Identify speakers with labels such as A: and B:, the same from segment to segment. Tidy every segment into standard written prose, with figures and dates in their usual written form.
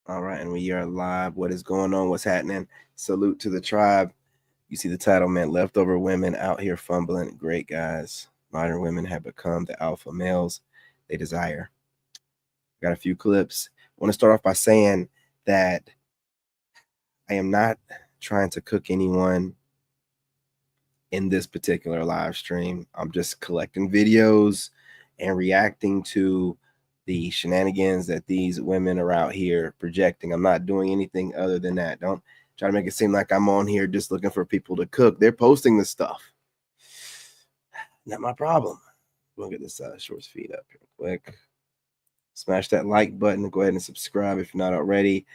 A: All right, and we are live. What is going on? What's happening? Salute to the tribe. You see the title, man. Leftover women out here fumbling. Great guys. Modern women have become the alpha males they desire. Got a few clips. I want to start off by saying that I am not trying to cook anyone in this particular live stream. I'm just collecting videos and reacting to the shenanigans that these women are out here projecting. I'm not doing anything other than that. Don't try to make it seem like I'm on here just looking for people to cook. They're posting the stuff. Not my problem. We'll get this shorts feed up real quick. Smash that like button. Go ahead and subscribe if you're not already.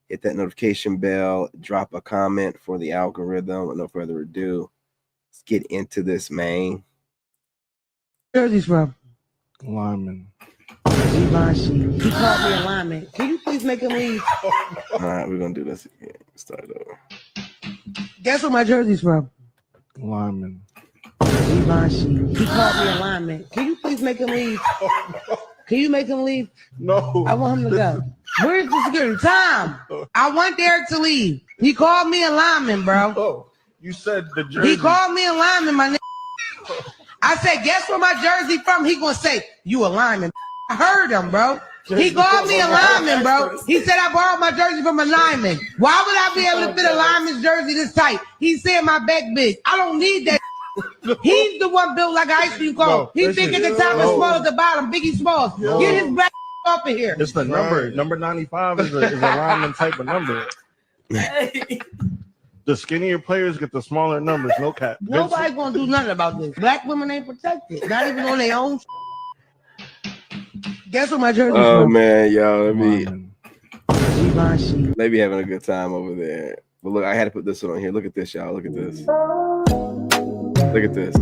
A: Hit that notification bell. Drop a comment for the algorithm. With no further ado, let's get into this, man.
B: Jersey's from
C: Lyman.
B: He called me a lineman. Can you please make him leave?
A: All right, we're gonna do this again. Start over.
B: Guess where my jersey's from?
C: Lyman.
B: He called me a lineman. Can you please make him leave? Can you make him leave?
C: No.
B: I want him to go. Where's the security? Tom, I want Derek to leave. He called me a lineman, bro.
C: Oh, you said the jersey.
B: He called me a lineman, my nigga. I said, guess where my jersey from? He gonna say, you a lineman. I heard him, bro. He called me a lineman, bro. He said I borrowed my jersey from a lineman. Why would I be able to fit a lineman's jersey this tight? He said my back big. I don't need that. He's the one built like an ice cream cone.
C: No,
B: He big at the top and small at the bottom. Biggie Smalls.
C: Yo.
B: Get his back up in here.
C: It's the number. Number 95 is a lineman type of number. The skinnier players get the smaller numbers. No cap.
B: Nobody's gonna do nothing about this. Black women ain't protected. Not even on their own. Guess what my jersey
A: Oh
B: from?
A: man, yo,
C: Lyman.
A: they be having a good time over there. But look, I had to put this one on here. Look at this, y'all. Look at this. Look at this.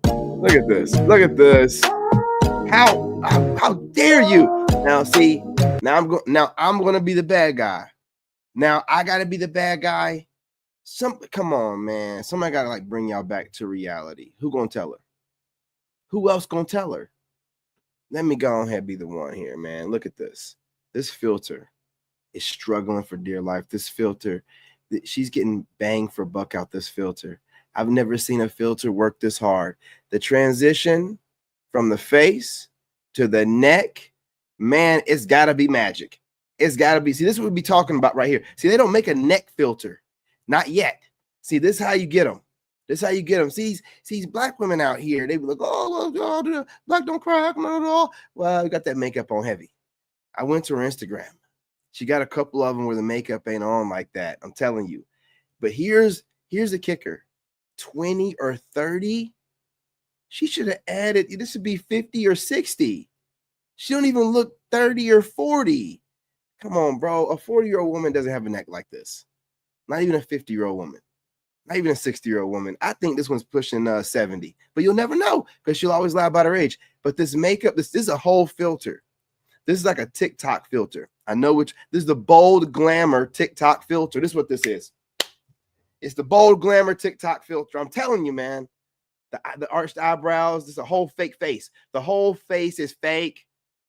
A: Look at this. Look at this. How dare you? Now see, now I'm gonna be the bad guy. Now I gotta be the bad guy. Come on, man. Somebody gotta like bring y'all back to reality. Who gonna tell her? Who else gonna tell her? Let me go ahead and be the one here, man. Look at this. This filter is struggling for dear life. This filter, she's getting bang for buck out this filter. I've never seen a filter work this hard. The transition from the face to the neck, man, it's got to be magic. It's got to be. See, this is what we be talking about right here. See, they don't make a neck filter. Not yet. See, this is how you get them. This is how you get them. See these black women out here, they be like, oh, black don't cry. Well, you got that makeup on heavy. I went to her Instagram. She got a couple of them where the makeup ain't on like that. I'm telling you. But here's the kicker. 20 or 30. She should have added, this would be 50 or 60. She don't even look 30 or 40. Come on, bro. A 40-year-old woman doesn't have a neck like this. Not even a 50-year-old woman. Not even a 60-year-old woman. I think this one's pushing 70, but you'll never know because she'll always lie about her age. But this makeup, this is a whole filter. This is like a TikTok filter. I know which. This is the bold glamour TikTok filter. This is what this is. It's the bold glamour TikTok filter. I'm telling you, man. The arched eyebrows. This is a whole fake face. The whole face is fake.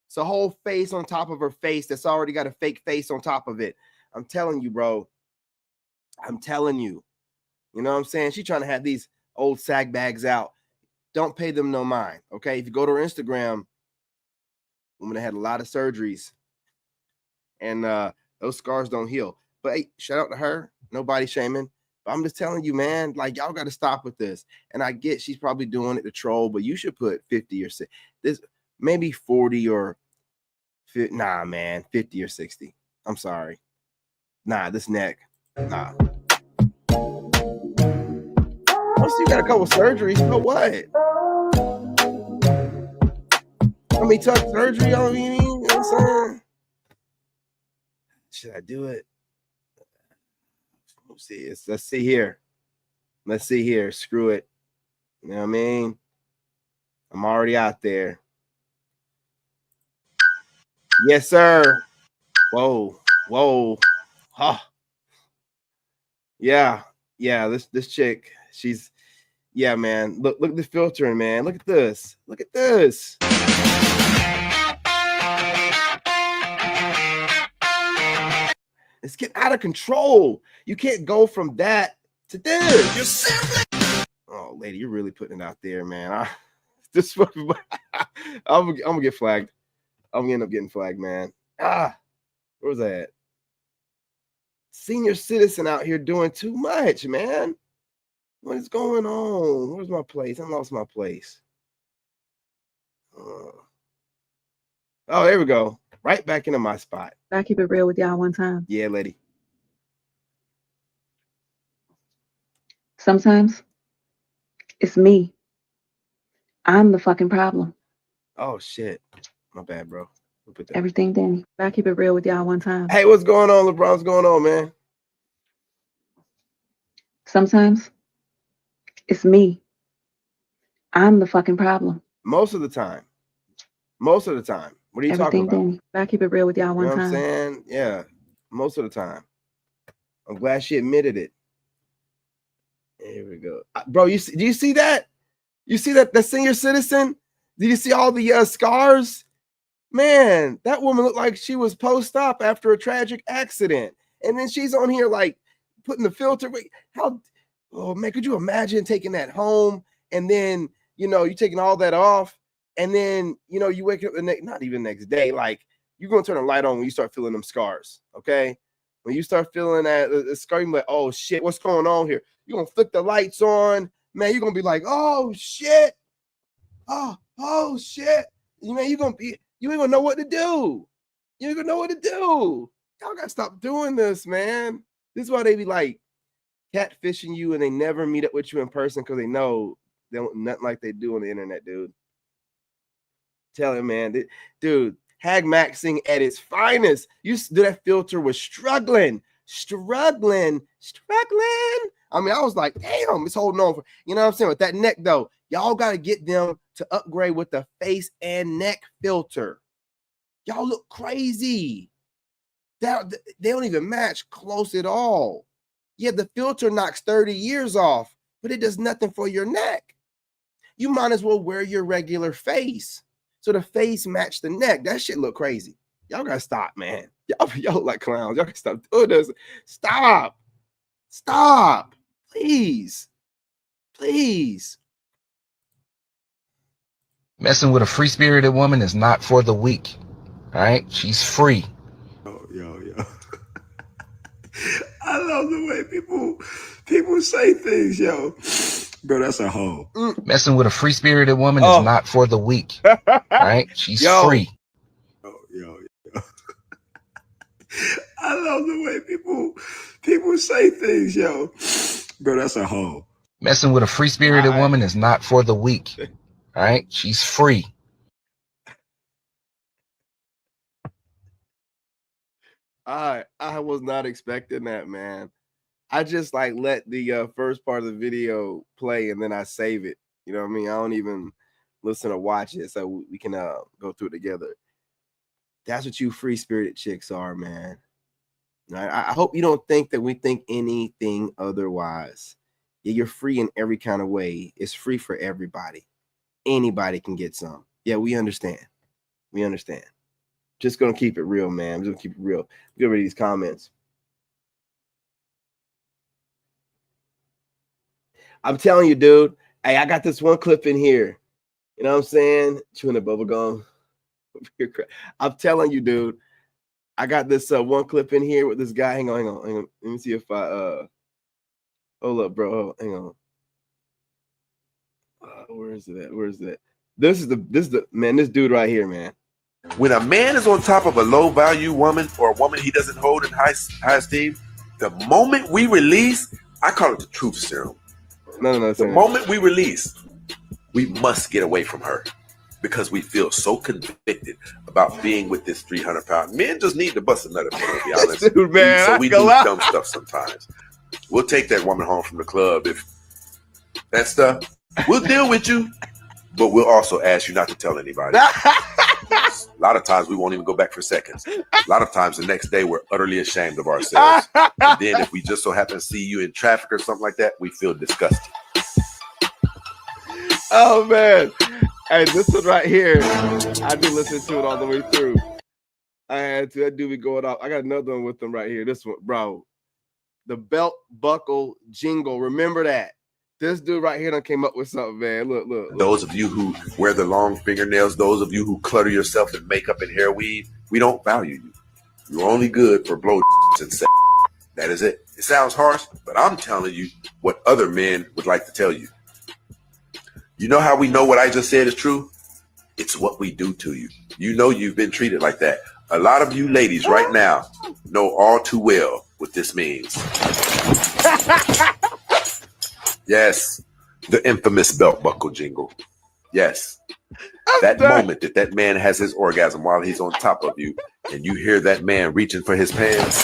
A: It's a whole face on top of her face that's already got a fake face on top of it. I'm telling you, bro. I'm telling you. You know what I'm saying? She's trying to have these old sag bags out. Don't pay them no mind, okay? If you go to her Instagram, woman that had a lot of surgeries, and those scars don't heal. But hey, shout out to her. Nobody shaming. But I'm just telling you, man, like, y'all got to stop with this. And I get she's probably doing it to troll, but you should put 50 or 60. This maybe 40 or 50. Nah, man, 50 or 60. I'm sorry. Nah, this neck. Nah. You got a couple surgeries, but what? I mean, tough surgery. I mean, you know what I'm saying? Should I do it? Let's see. Let's see here. Let's see here. Screw it. You know what I mean? I'm already out there. Yes, sir. Whoa. Huh. Yeah. This chick. She's. Yeah, man. Look at the filtering, man. Look at this. Look at this. It's getting out of control. You can't go from that to this. Oh, lady, you're really putting it out there, man. I'm gonna get flagged. I'm gonna end up getting flagged, man. Where was I at? Senior citizen out here doing too much, man. What is going on? Where's my place? I lost my place. Oh, there we go. Right back into my spot.
D: I keep it real with y'all one time.
A: Yeah, lady.
D: Sometimes it's me. I'm the fucking problem.
A: Oh, shit. My bad, bro. Put that.
D: Everything, Danny. I keep it real with y'all one time.
A: Hey, what's going on, LeBron? What's going on, man?
D: Sometimes it's me. I'm the fucking problem.
A: Most of the time. Most of the time. What are you talking about?
D: Danny. I keep it real with y'all one
A: You know
D: time.
A: what I'm saying? Yeah. Most of the time. I'm glad she admitted it. Here we go. Bro, do you see that? You see that the senior citizen? Did you see all the scars? Man, that woman looked like she was post-op after a tragic accident. And then she's on here like putting the filter. Oh man, could you imagine taking that home and then, you taking all that off and then, you wake up not even next day, like you're going to turn a light on when you start feeling them scars, okay? When you start feeling that scar, you're like, oh shit, what's going on here? You're going to flick the lights on, man, you're going to be like, oh shit. Oh shit. Man, you ain't gonna know what to do. You ain't gonna know what to do. Y'all gotta stop doing this, man. This is why they be like catfishing you and they never meet up with you in person because they know they don't nothing like they do on the internet, dude. Tell him, man. Dude, Hag Maxing at its finest. That filter was struggling. I mean, I was like, damn, it's holding on for, you know what I'm saying? With that neck, though, y'all got to get them to upgrade with the face and neck filter. Y'all look crazy. They don't even match close at all. Yeah, the filter knocks 30 years off, but it does nothing for your neck. You might as well wear your regular face. So the face match the neck. That shit look crazy. Y'all got to stop, man. Y'all look like clowns. Y'all got to stop doing this. Stop. Please.
E: Messing with a free-spirited woman is not for the weak. All right? She's free.
F: Yo. I love the way people say things, yo. Bro, that's a hoe.
E: Messing with a free-spirited woman is not for the weak. All right? She's free.
F: Yo. I love the way people say things, yo. Bro, that's a hoe.
E: Messing with a free-spirited woman is not for the weak. All right? She's free.
A: I was not expecting that, man. I just like let the first part of the video play and then I save it. You know what I mean? I don't even listen or watch it so we can go through it together. That's what you free-spirited chicks are, man. I hope you don't think that we think anything otherwise. Yeah, you're free in every kind of way. It's free for everybody. Anybody can get some. Yeah, we understand. Just gonna keep it real, man. I'm just gonna keep it real. Get rid of these comments. I'm telling you, dude. Hey, I got this one clip in here. You know what I'm saying? Chewing the bubble gum. I'm telling you, dude. I got this one clip in here with this guy. Hang on. Let me see if I hold up, bro. Hang on. Where is it at? This is the man, this dude right here, man.
G: When a man is on top of a low-value woman or a woman he doesn't hold in high esteem, the moment we release, I call it the truth serum.
A: No.
G: The moment we release, we must get away from her because we feel so convicted about being with this 300-pound. Men just need to bust another man, to be honest.
A: Dude, man,
G: so we do dumb stuff sometimes. We'll take that woman home from the club if that stuff. We'll deal with you, but we'll also ask you not to tell anybody. A lot of times we won't even go back for seconds. A lot of times the next day we're utterly ashamed of ourselves. And then if we just so happen to see you in traffic or something like that, we feel disgusted.
A: Oh man. Hey, this one right here, I've been listening to it all the way through. I had to. That dude be going off. I got another one with them right here. This one, bro. The belt buckle jingle. Remember that. This dude right here done came up with something, man. Look.
G: Those of you who wear the long fingernails, those of you who clutter yourself in makeup and hair weave, we don't value you. You're only good for blow and sex. That is it. It sounds harsh, but I'm telling you what other men would like to tell you. You know how we know what I just said is true? It's what we do to you. You know you've been treated like that. A lot of you ladies right now know all too well what this means. Yes, the infamous belt buckle jingle. Yes, that moment that man has his orgasm while he's on top of you, and you hear that man reaching for his pants,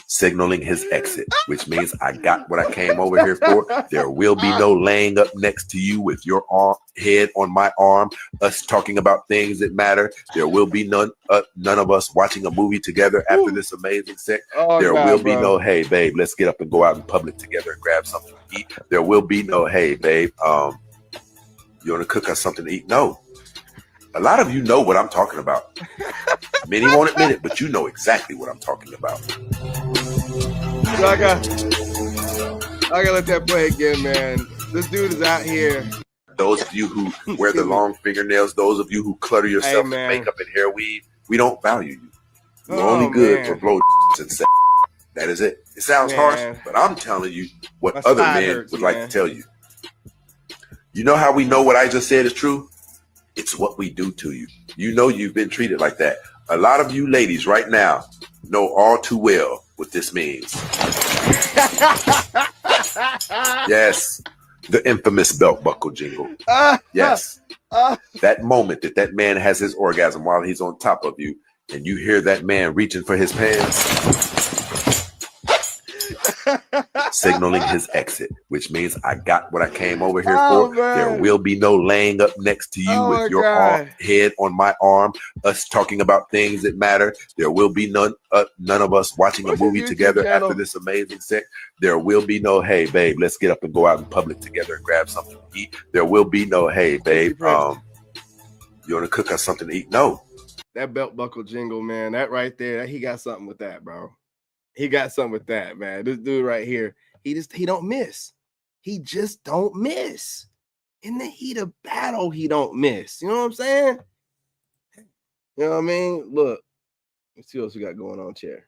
G: signaling his exit, which means I got what I came over here for. There will be no laying up next to you with your head on my arm, us talking about things that matter. There will be none of us watching a movie together after this amazing sex. There will be no, hey, babe, let's get up and go out in public together and grab something to eat. There will be no, hey, babe, you want to cook us something to eat? No. A lot of you know what I'm talking about. Many won't admit it, but you know exactly what I'm talking about.
A: I gotta let that play again, man. This dude is out here.
G: Those of you who wear the long fingernails, those of you who clutter yourself in makeup and hair weave, we don't value you. You're only good for blow and sex. That is it. It sounds harsh, but I'm telling you what other men would like to tell you. You know how we know what I just said is true? It's what we do to you. You know you've been treated like that. A lot of you ladies right now know all too well what this means. Yes, the infamous belt buckle jingle. Yes, that moment that man has his orgasm while he's on top of you, and you hear that man reaching for his pants, signaling his exit, which means I got what I came over here for. Man. There will be no laying up next to you with your head on my arm, us talking about things that matter. There will be none of us watching a movie together after this amazing sex. There will be no, hey, babe, let's get up and go out in public together and grab something to eat. There will be no, hey, babe, you want to cook us something to eat? No.
A: That belt buckle jingle, man, that right there, he got something with that, bro. He got something with that, man. This dude right here, he don't miss. He just don't miss. In the heat of battle, he don't miss. You know what I'm saying? You know what I mean? Look, let's see what else we got going on, Chair.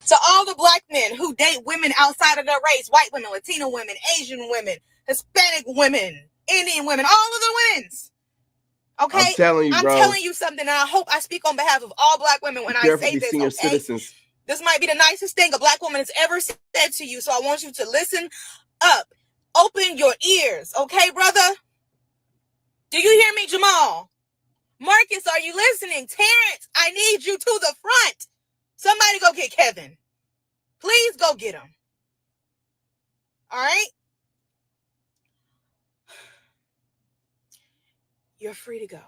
H: To all the black men who date women outside of their race, white women, Latino women, Asian women, Hispanic women, Indian women, all of the women's. Okay,
A: I'm telling you
H: something, and I hope I speak on behalf of all black women when I say this.
A: Senior
H: okay?
A: Citizens.
H: This might be the nicest thing a black woman has ever said to you, so I want you to listen up. Open your ears, okay, brother? Do you hear me, Jamal? Marcus, are you listening? Terrence, I need you to the front. Somebody go get Kevin. Please go get him. All right? You're free to go.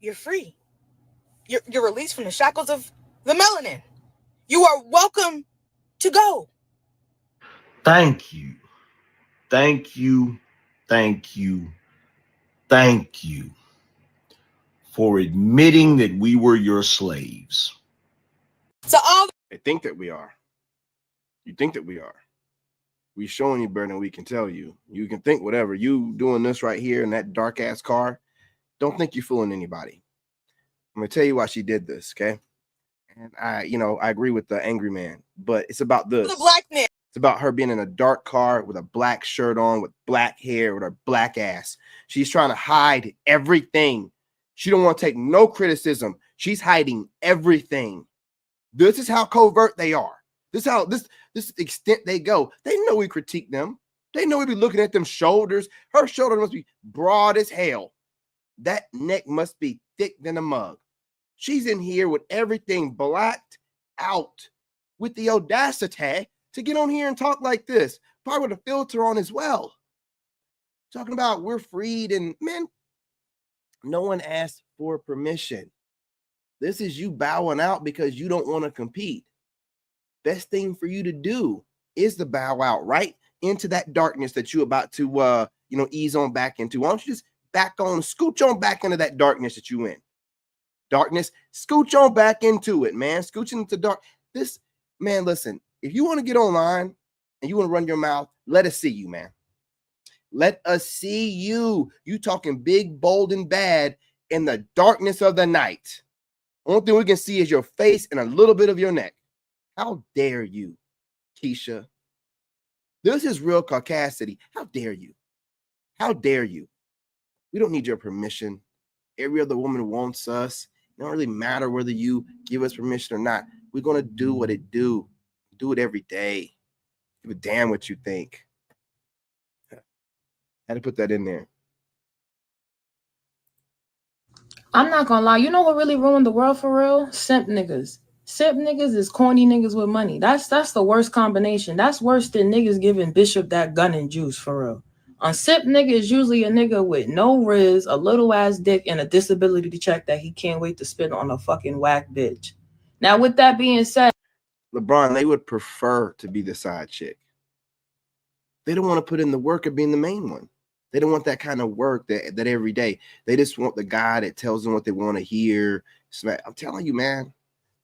H: You're free. You're released from the shackles of the melanin. You are welcome to go.
C: Thank you. Thank you. Thank you. Thank you for admitting that we were your slaves.
H: So all
A: they think that we are. You think that we are. We showing you better than we can tell you. You can think whatever. You doing this right here in that dark ass car. Don't think you're fooling anybody. I'm gonna tell you why she did this, okay? And I agree with the angry man, but it's about this.
H: The black man.
A: It's about her being in a dark car with a black shirt on, with black hair, with her black ass. She's trying to hide everything. She don't want to take no criticism. She's hiding everything. This is how covert they are. This is how this extent they go. They know we critique them. They know we be looking at them shoulders. Her shoulder must be broad as hell. That neck must be thick than a mug. She's in here with everything blacked out, with the audacity to get on here and talk like this, probably with a filter on as well. Talking about we're freed, and man, no one asked for permission. This is you bowing out because you don't want to compete. Best thing for you to do is to bow out right into that darkness that you're about to ease on back into. Why don't you just back on, scooch on back into that darkness that you in. Darkness, scooch on back into it, man. Scooching into dark. This, man, listen, if you want to get online and you want to run your mouth, let us see you, man. Let us see you. You talking big, bold, and bad in the darkness of the night. Only thing we can see is your face and a little bit of your neck. How dare you, Keisha? This is real caucasity. How dare you? How dare you? We don't need your permission. Every other woman wants us. It don't really matter whether you give us permission or not. We're going to do what it do. Do it every day. Give a damn what you think. Had to put that in there.
I: I'm not gonna lie. You know what really ruined the world for real? Simp niggas. Simp niggas is corny niggas with money. That's the worst combination. That's worse than niggas giving Bishop that gun and juice for real. A simp nigga is usually a nigga with no riz, a little ass dick, and a disability check that he can't wait to spend on a fucking whack bitch. Now, with that being said,
A: LeBron, they would prefer to be the side chick. They don't want to put in the work of being the main one. They don't want that kind of work that every day. They just want the guy that tells them what they want to hear. I'm telling you, man.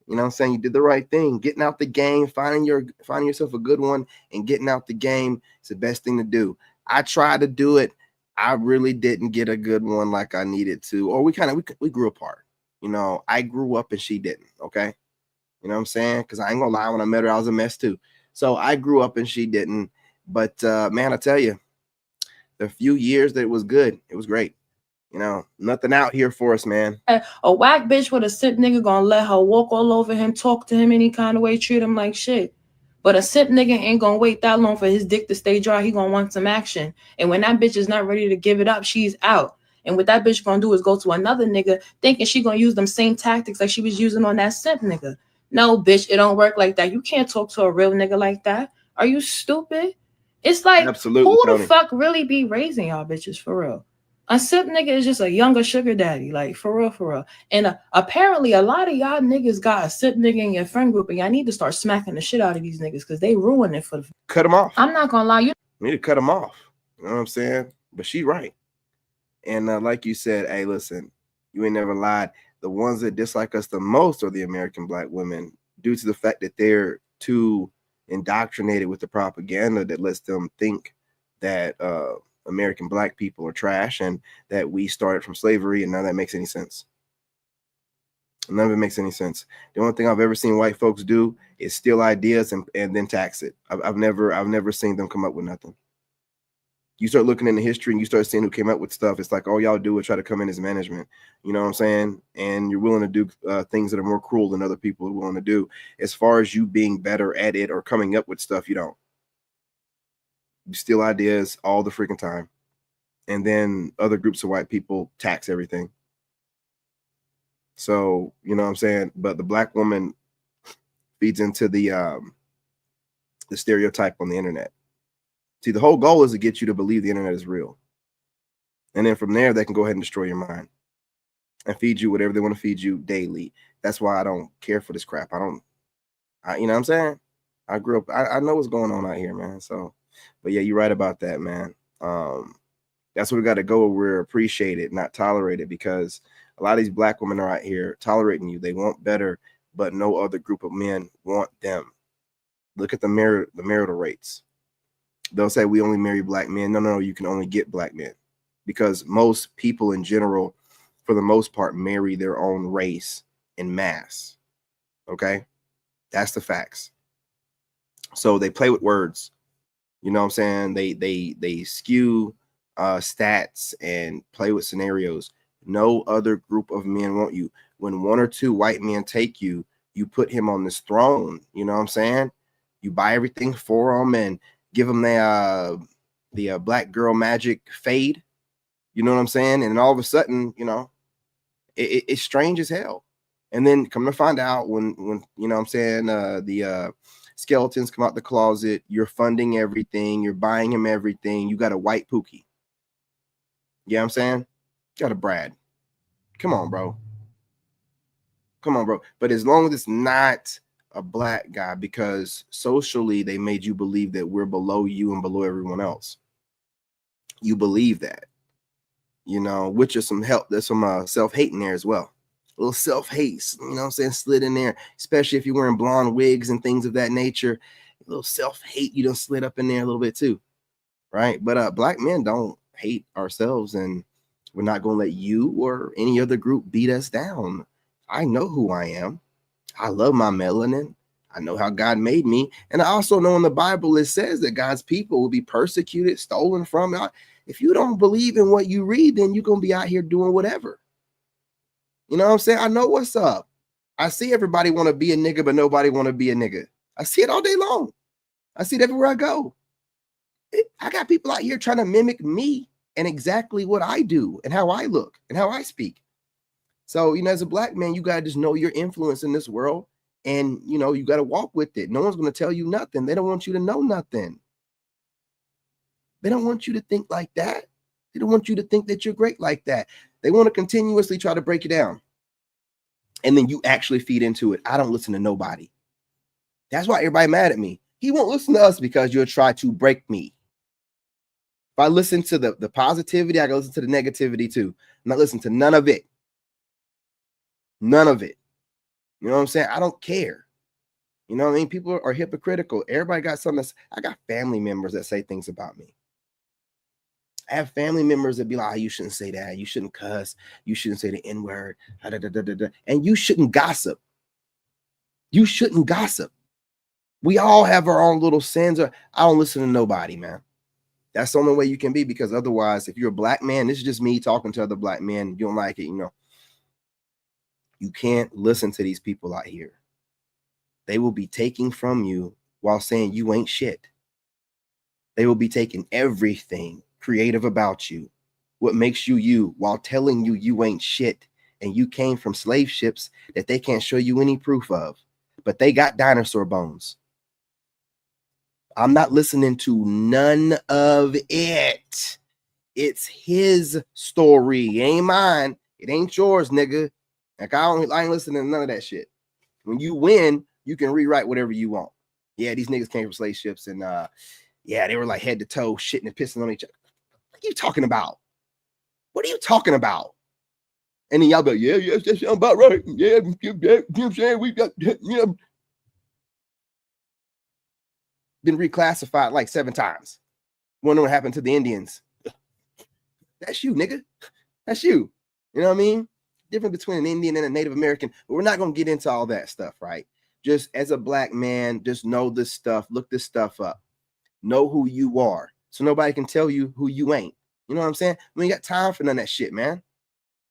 A: You know what I'm saying? You did the right thing. Getting out the game, finding yourself a good one, and getting out the game is the best thing to do. I tried to do it. I really didn't get a good one like I needed to. Or we grew apart. You know, I grew up and she didn't. Okay. You know what I'm saying? Because I ain't gonna lie, when I met her, I was a mess too. So I grew up and she didn't. But man, I tell you, the few years that it was good, it was great. You know, nothing out here for us, man.
I: A whack bitch with a simp nigga gonna let her walk all over him, talk to him any kind of way, treat him like shit. But a simp nigga ain't gonna wait that long for his dick to stay dry. He gonna want some action. And when that bitch is not ready to give it up, she's out. And what that bitch gonna do is go to another nigga thinking she gonna use them same tactics like she was using on that simp nigga. No, bitch, it don't work like that. You can't talk to a real nigga like that. Are you stupid? It's like,
A: absolutely,
I: who
A: Tony.
I: the fuck really be raising y'all bitches for real? A simp nigga is just a younger sugar daddy, like for real. And apparently a lot of y'all niggas got a simp nigga in your friend group, and y'all need to start smacking the shit out of these niggas because they ruin it for the...
A: Cut them off.
I: I'm not gonna lie, you
A: need to cut them off. You know what I'm saying? But she right. And like you said, hey, listen, you ain't never lied. The ones that dislike us the most are the American black women, due to the fact that they're too indoctrinated with the propaganda that lets them think that American black people are trash and that we started from slavery, and none of that makes any sense. None of it makes any sense. The only thing I've ever seen white folks do is steal ideas and then tax it. I've never seen them come up with nothing. You start looking into history and you start seeing who came up with stuff. It's like all y'all do is try to come in as management. You know what I'm saying? And you're willing to do things that are more cruel than other people are willing to do. As far as you being better at it or coming up with stuff, you don't. You steal ideas all the freaking time. And then other groups of white people tax everything. So, you know what I'm saying? But the black woman feeds into the stereotype on the internet. See, the whole goal is to get you to believe the internet is real. And then from there, they can go ahead and destroy your mind and feed you whatever they want to feed you daily. That's why I don't care for this crap. You know what I'm saying? I grew up, I know what's going on out here, man. So, but yeah, you're right about that, man. That's where we got to go. We're appreciated, not tolerated, because a lot of these black women are out here tolerating you. They want better, but no other group of men want them. Look at the marital rates. They'll say we only marry black men. No, you can only get black men, because most people in general, for the most part, marry their own race in mass. Okay, that's the facts. So they play with words. You know what I'm saying? They skew stats and play with scenarios. No other group of men want you. When one or two white men take you, you put him on this throne. You know what I'm saying? You buy everything for him and give them the black girl magic fade. You know what I'm saying? And all of a sudden, you know, it's strange as hell. And then come to find out when you know what I'm saying, the skeletons come out the closet, you're funding everything, you're buying him everything, you got a white Pookie. You know what I'm saying? Got a Brad. Come on, bro. But as long as it's not a black guy, because socially they made you believe that we're below you and below everyone else. You believe that. you know, which is some help. There's some self-hate in there as well. A little self-hate, you know what I'm saying, slid in there, especially if you're wearing blonde wigs and things of that nature. A little self-hate, you done slid up in there a little bit too, right? But Black men don't hate ourselves, and we're not going to let you or any other group beat us down. I know who I am. I love my melanin. I know how God made me. And I also know in the Bible it says that God's people will be persecuted, stolen from. If you don't believe in what you read, then you're going to be out here doing whatever. You know what I'm saying? I know what's up. I see everybody want to be a nigga, but nobody want to be a nigga. I see it all day long. I see it everywhere I go. I got people out here trying to mimic me and exactly what I do and how I look and how I speak. So, you know, as a Black man, you got to just know your influence in this world, and, you know, you got to walk with it. No one's going to tell you nothing. They don't want you to know nothing. They don't want you to think like that. They don't want you to think that you're great like that. They want to continuously try to break you down. And then you actually feed into it. I don't listen to nobody. That's why everybody mad at me. He won't listen to us because you'll try to break me. If I listen to the positivity, I go listen to the negativity too. I'm not listening to none of it. None of it. You know what I'm saying? I don't care. You know what I mean? People are hypocritical. Everybody got something. I got family members that say things about me. I have family members that be like, oh, you shouldn't say that. You shouldn't cuss. You shouldn't say the N-word. And you shouldn't gossip. You shouldn't gossip. We all have our own little sins. I don't listen to nobody, man. That's the only way you can be, because otherwise, if you're a Black man, this is just me talking to other Black men. You don't like it, you know. You can't listen to these people out here. They will be taking from you while saying you ain't shit. They will be taking everything creative about you, what makes you you, while telling you you ain't shit, and you came from slave ships that they can't show you any proof of, but they got dinosaur bones. I'm not listening to none of it. It's his story. It ain't mine. It ain't yours, nigga. Like, I ain't listening to none of that shit. When you win, you can rewrite whatever you want. Yeah, these niggas came from slave ships, and yeah, they were like head to toe shitting and pissing on each other. What are you talking about? What are you talking about? And then y'all be like, yeah, that sounds about right. Yeah, you know what I'm saying? We got, you know, been reclassified like 7 times. Wonder what happened to the Indians. That's you, nigga. That's you. You know what I mean? Difference between an Indian and a Native American. But we're not going to get into all that stuff, right? Just as a Black man, just know this stuff. Look this stuff up. Know who you are, so nobody can tell you who you ain't. You know what I'm saying? We ain't got time for none of that shit, man.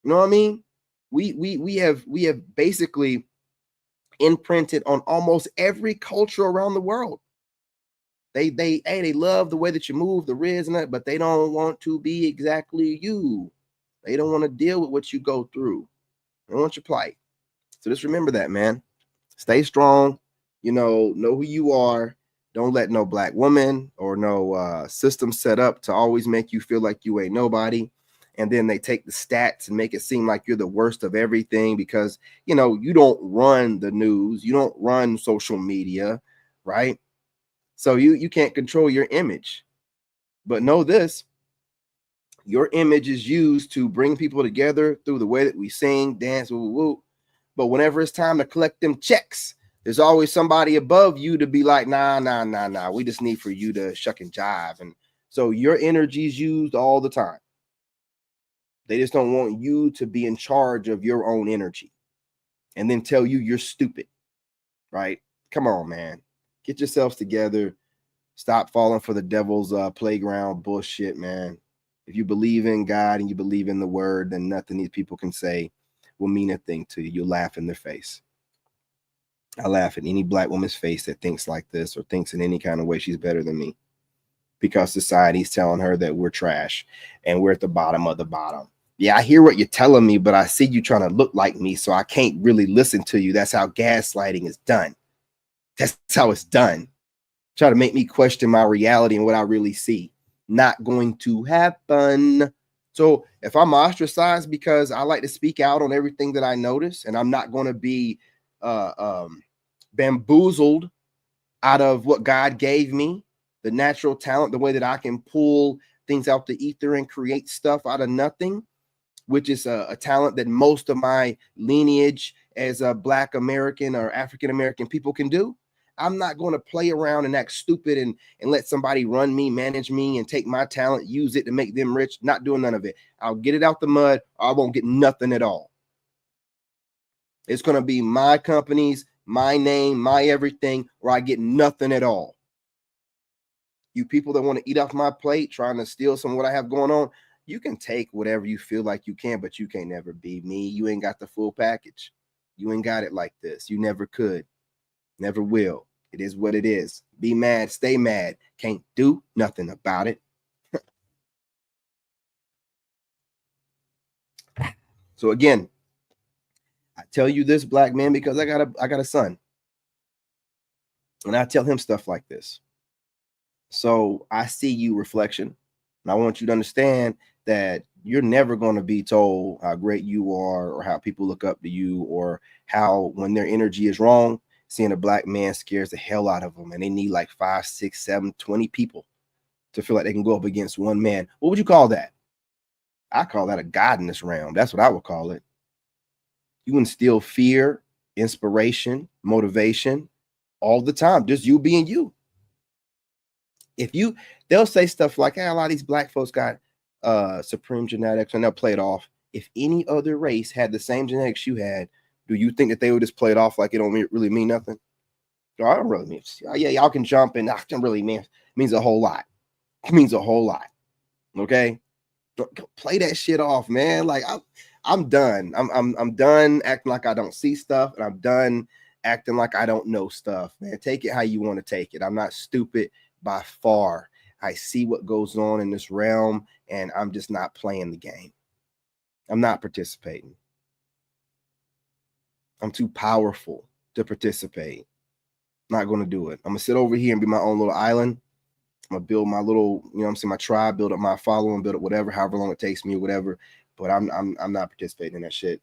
A: You know what I mean? We have basically imprinted on almost every culture around the world. They love the way that you move, the riz and that, but they don't want to be exactly you. They don't want to deal with what you go through. They don't want your plight. So just remember that, man. Stay strong. You know who you are. Don't let no Black woman or no system set up to always make you feel like you ain't nobody. And then they take the stats and make it seem like you're the worst of everything because, you know, you don't run the news. You don't run social media, right? So you can't control your image. But know this, your image is used to bring people together through the way that we sing, dance, woo, woo. But whenever it's time to collect them checks, there's always somebody above you to be like, nah. We just need for you to shuck and jive. And so your energy is used all the time. They just don't want you to be in charge of your own energy and then tell you you're stupid, right? Come on, man. Get yourselves together. Stop falling for the devil's playground bullshit, man. If you believe in God and you believe in the word, then nothing these people can say will mean a thing to you. You'll laugh in their face. I laugh at any Black woman's face that thinks like this or thinks in any kind of way she's better than me, because society's telling her that we're trash and we're at the bottom of the bottom. Yeah, I hear what you're telling me, but I see you trying to look like me, so I can't really listen to you. That's how gaslighting is done. That's how it's done. Try to make me question my reality and what I really see. Not going to happen. So if I'm ostracized because I like to speak out on everything that I notice, and I'm not going to be bamboozled out of what God gave me, the natural talent, the way that I can pull things out the ether and create stuff out of nothing, which is a talent that most of my lineage as a Black American or African American people can do. I'm not going to play around and act stupid and let somebody run me, manage me, and take my talent, use it to make them rich. Not doing none of it. I'll get it out the mud, or I won't get nothing at all. It's going to be my companies, my name, my everything, or I get nothing at all. You people that want to eat off my plate, trying to steal some of what I have going on, you can take whatever you feel like you can, but you can't never be me. You ain't got the full package. You ain't got it like this. You never could. Never will. It is what it is. Be mad, stay mad. Can't do nothing about it. So again, I tell you this, black man, because I got a son. And I tell him stuff like this. So I see you, reflection. And I want you to understand that you're never going to be told how great you are or how people look up to you or how when their energy is wrong, seeing a black man scares the hell out of them and they need like 5, 6, 7, 20 people to feel like they can go up against one man. What would you call that? I call that a God in this realm. That's what I would call it. You instill fear, inspiration, motivation all the time. Just you being you. They'll say stuff like, hey, a lot of these black folks got supreme genetics, and they'll play it off. If any other race had the same genetics you had, do you think that they would just play it off like it don't really mean nothing? No, I don't really mean. Yeah, y'all can jump and that don't really means a whole lot. It means a whole lot. Okay, don't play that shit off, man. Like I'm done. I'm done acting like I don't see stuff, and I'm done acting like I don't know stuff, man. Take it how you want to take it. I'm not stupid by far. I see what goes on in this realm, and I'm just not playing the game. I'm not participating. I'm too powerful to participate. Not going to do it. I'm going to sit over here and be my own little island. I'm going to build my little, you know what I'm saying, my tribe, build up my following, build up whatever, however long it takes me or whatever. But I'm not participating in that shit.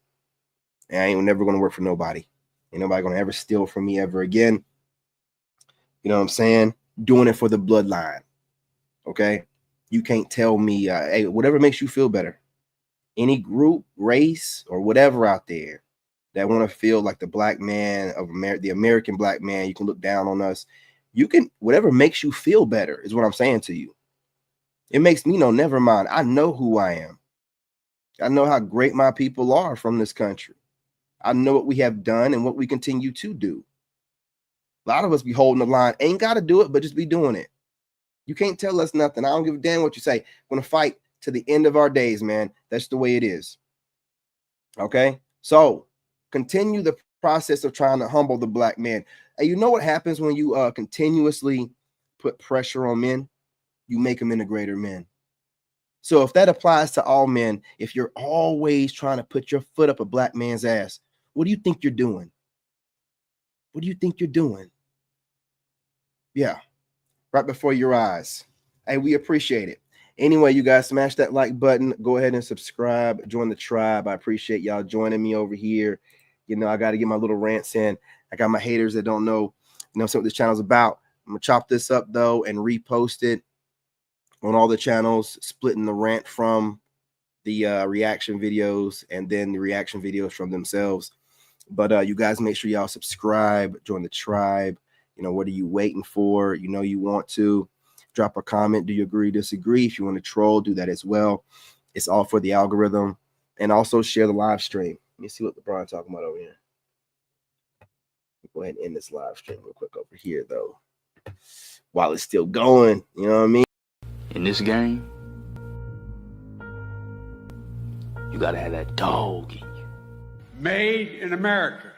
A: And I ain't never going to work for nobody. Ain't nobody going to ever steal from me ever again. You know what I'm saying? Doing it for the bloodline. Okay? You can't tell me, hey, whatever makes you feel better. Any group, race, or whatever out there that want to feel like the black man of America, the American black man, you can look down on us. You can, whatever makes you feel better is what I'm saying to you. It makes me know, never mind. I know who I am. I know how great my people are from this country. I know what we have done and what we continue to do. A lot of us be holding the line. Ain't got to do it, but just be doing it. You can't tell us nothing. I don't give a damn what you say. We're going to fight to the end of our days, man. That's the way it is. Okay? So continue the process of trying to humble the black man. And you know what happens when you continuously put pressure on men? You make them into greater men. So if that applies to all men, if you're always trying to put your foot up a black man's ass, what do you think you're doing? What do you think you're doing? Yeah, right before your eyes. Hey, we appreciate it. Anyway, you guys, smash that like button. Go ahead and subscribe. Join the tribe. I appreciate y'all joining me over here. You know, I got to get my little rants in. I got my haters that don't know what this channel's about. I'm going to chop this up, though, and repost it on all the channels, splitting the rant from the reaction videos and then the reaction videos from themselves. But you guys make sure y'all subscribe, join the tribe. You know, what are you waiting for? You know, you want to drop a comment. Do you agree, disagree? If you want to troll, do that as well. It's all for the algorithm. And also share the live stream. Let me see what LeBron talking about over here. Go ahead and end this live stream real quick over here, though, while it's still going. You know what I mean?
J: In this game, you gotta have that dog in you.
F: Made in America.